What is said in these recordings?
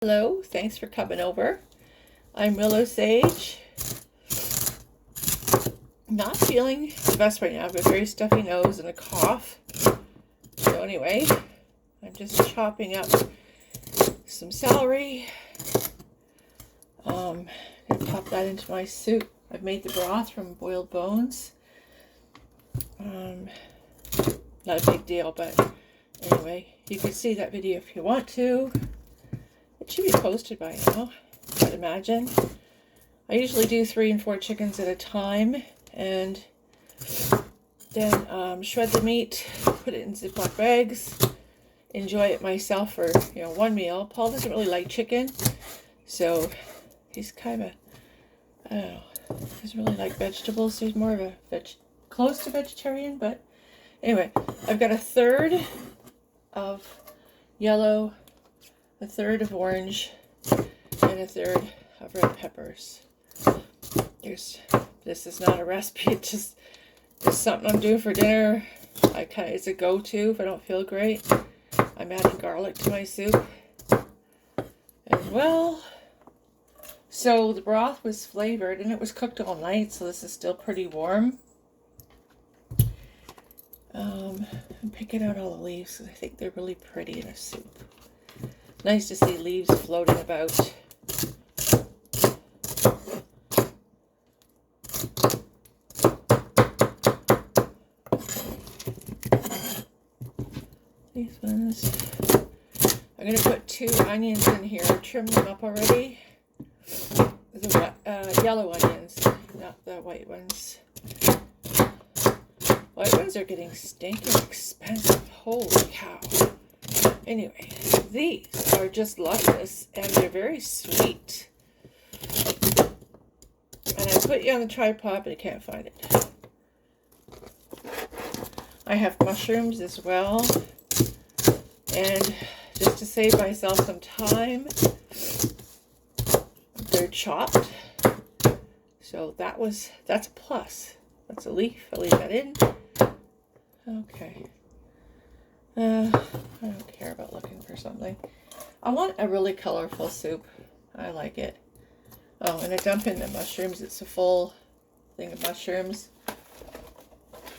Hello, thanks for coming over. I'm Willow Sage. Not feeling the best right now. I've got a very stuffy nose and a cough. So anyway, I'm just chopping up some celery. I'm gonna pop that into my soup. I've made the broth from boiled bones. Not a big deal, but anyway, you can see that video if you want to. It should be posted by now, I'd imagine. I usually do 3 and 4 chickens at a time, and then shred the meat, put it in Ziploc bags, enjoy it myself for one meal. Paul doesn't really like chicken, so he's kind of, I don't know, doesn't really like vegetables. So he's more of a close to vegetarian. But anyway, I've got a third of yellow, a third of orange, and a third of red peppers. This is not a recipe, it's just something I'm doing for dinner. It's a go-to if I don't feel great. I'm adding garlic to my soup as well. So the broth was flavored and it was cooked all night, so this is still pretty warm. I'm picking out all the leaves because I think they're really pretty in a soup. Nice to see leaves floating about. These ones. I'm going to put 2 onions in here. Trim them up already. The yellow onions, not the white ones. White ones are getting stinking expensive. Holy cow. Anyway, these are just luscious and they're very sweet. And I put you on the tripod, but I can't find it. I have mushrooms as well. And just to save myself some time, they're chopped. So that's a plus. That's a leaf. I'll leave that in. Okay. I don't care about looking for something. I want a really colorful soup. I like it. Oh, and I dump in the mushrooms. It's a full thing of mushrooms.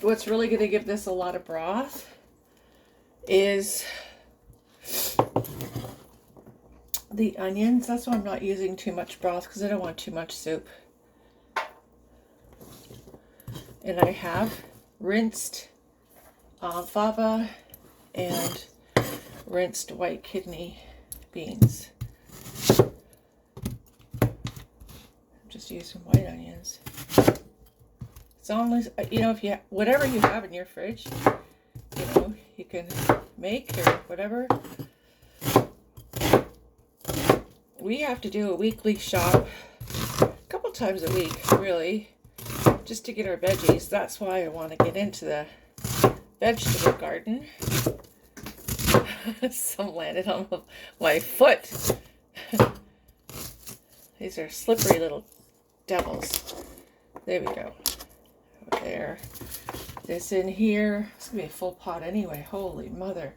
What's really going to give this a lot of broth is the onions. That's why I'm not using too much broth, because I don't want too much soup. And I have rinsed fava and rinsed white kidney beans. I'm just using white onions. It's almost, if you whatever you have in your fridge, you can make or whatever. We have to do a weekly shop, a couple times a week, really, just to get our veggies. That's why I want to get into the vegetable garden. Some landed on my foot. These are slippery little devils. There we go. Over there. This in here. It's going to be a full pot anyway. Holy mother.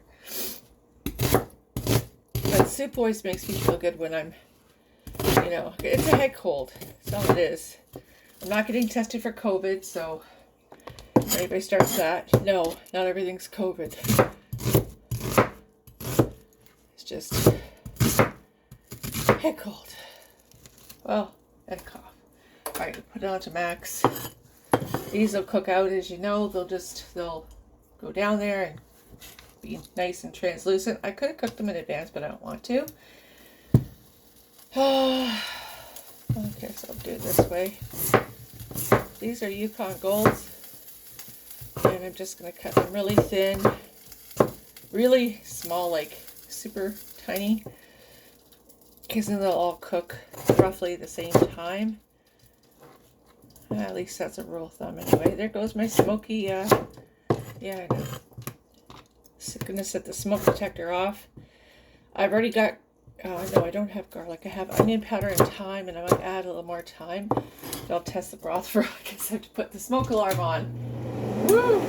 But soup always makes me feel good when I'm, it's a head cold. That's all it is. I'm not getting tested for COVID, so if anybody starts that, no, not everything's COVID. It's just head cold. Well, and cough. Alright, put it on to max. These will cook out, as you know. They'll go down there and be nice and translucent. I could have cooked them in advance, but I don't want to. Okay, so I'll do it this way. These are Yukon Golds. And I'm just going to cut them really thin. Really small, like super tiny. Because then they'll all cook roughly the same time. At least that's a rule of thumb anyway. There goes my smoky, yeah, I know. Going to set the smoke detector off. I've already got, no, I don't have garlic. I have onion powder and thyme, and I might add a little more thyme. I'll test the broth for, I guess I have to put the smoke alarm on. Woo!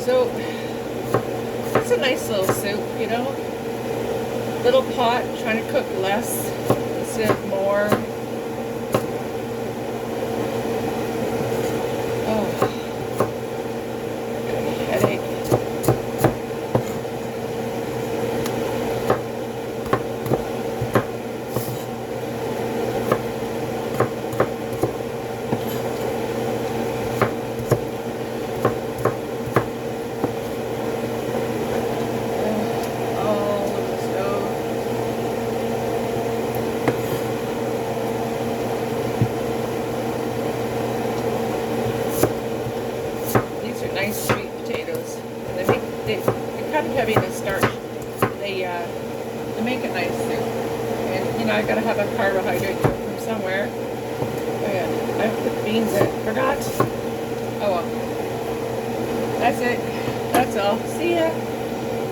So That's a nice little soup, you know. Little pot, trying to cook less instead of more. Oh, got a headache. Nice sweet potatoes. They're kind of heavy to starch. They make a nice soup. And you know, I gotta have a carbohydrate from somewhere. Oh yeah, I put beans in. Forgot. Oh well. That's it. That's all. See ya.